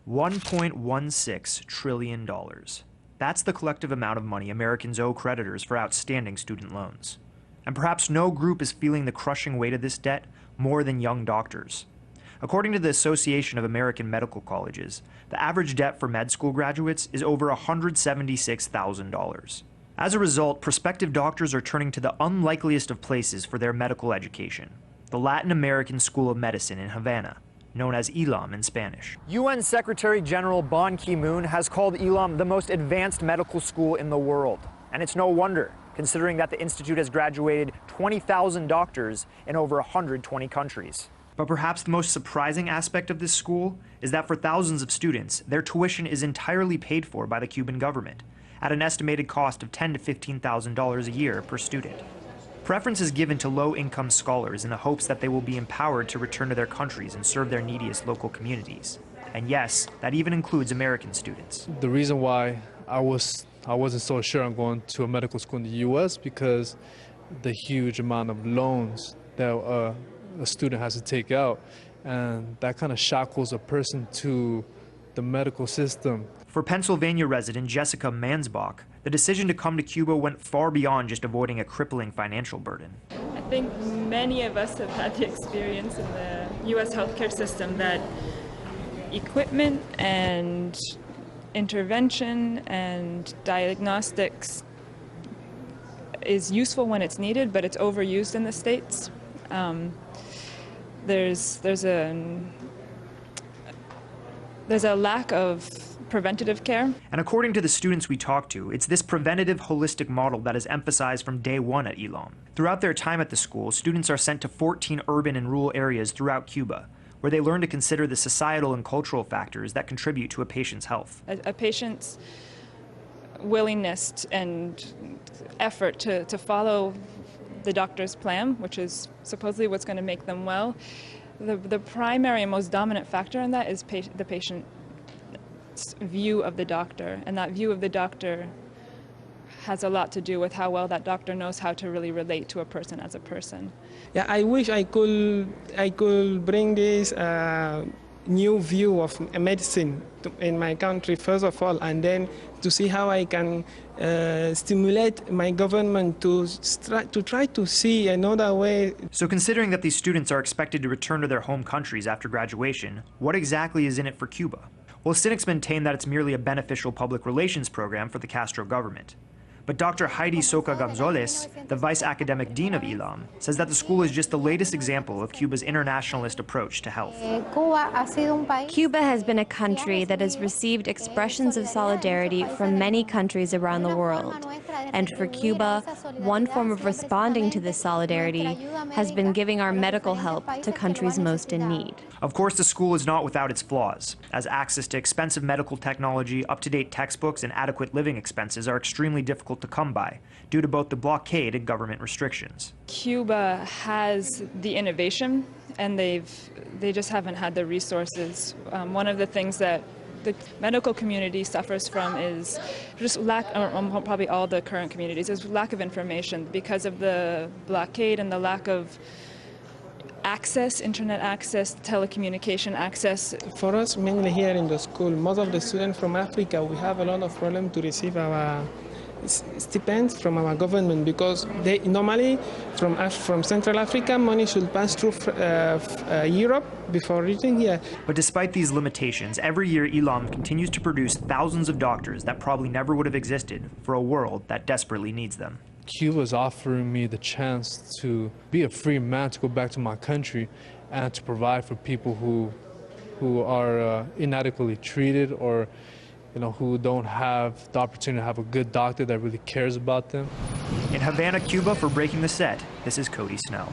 $1.16 trillion. That's the collective amount of money Americans owe creditors for outstanding student loans. And perhaps no group is feeling the crushing weight of this debt more than young doctors. According to the Association of American Medical Colleges, the average debt for med school graduates is over $176,000. As a result, prospective doctors are turning to the unlikeliest of places for their medical education, the Latin American School of Medicine in Havana, known as ILAM in Spanish. UN Secretary General Ban Ki-moon has called ILAM the most advanced medical school in the world. And it's no wonder, considering that the institute has graduated 20,000 doctors in over 120 countries. But perhaps the most surprising aspect of this school is that for thousands of students, their tuition is entirely paid for by the Cuban government, at an estimated cost of $10,000 to $15,000 a year per student. Preference is given to low-income scholars in the hopes that they will be empowered to return to their countries and serve their neediest local communities. And yes, that even includes American students. The reason why I wasn't so sure I'm going to a medical school in the U.S. because the huge amount of loans that a student has to take out, and that kind of shackles a person to the medical system. For Pennsylvania resident Jessica Mansbach, the decision to come to Cuba went far beyond just avoiding a crippling financial burden. I think many of us have had the experience in the U.S. healthcare system that equipment and intervention and diagnostics is useful when it's needed, but it's overused in the States. There's a lack of preventative care. And according to the students we talked to, it's this preventative, holistic model that is emphasized from day one at ILAM. Throughout their time at the school, students are sent to 14 urban and rural areas throughout Cuba, where they learn to consider the societal and cultural factors that contribute to a patient's health. A patient's willingness and effort to follow the doctor's plan, which is supposedly what's going to make them well, the primary and most dominant factor in that is the patient's view of the doctor, and that view of the doctor has a lot to do with how well that doctor knows how to really relate to a person as a person. Yeah, I wish I could bring this new view of medicine in my country, first of all, and then to see how I can stimulate my government to try to see another way. So considering that these students are expected to return to their home countries after graduation, what exactly is in it for Cuba? Well, cynics maintain that it's merely a beneficial public relations program for the Castro government. But Dr. Heidi Soca Gonzalez, the vice academic dean of ILAM, says that the school is just the latest example of Cuba's internationalist approach to health. Cuba has been a country that has received expressions of solidarity from many countries around the world. And for Cuba, one form of responding to this solidarity has been giving our medical help to countries most in need. Of course, the school is not without its flaws, as access to expensive medical technology, up-to-date textbooks, and adequate living expenses are extremely difficult to come by, due to both the blockade and government restrictions. Cuba has the innovation, and they just haven't had the resources. One of the things that the medical community suffers from is just lack, or probably all the current communities, is lack of information because of the blockade and the lack of access, internet access, telecommunication access. For us, mainly here in the school, most of the students from Africa, we have a lot of problem to receive our stipends from our government, because they normally from Central Africa, money should pass through Europe before reaching here. But despite these limitations, every year ILAM continues to produce thousands of doctors that probably never would have existed for a world that desperately needs them. Cuba is offering me the chance to be a free man, to go back to my country and to provide for people who are inadequately treated, or who don't have the opportunity to have a good doctor that really cares about them. In Havana, Cuba, for Breaking the Set, this is Cody Snell.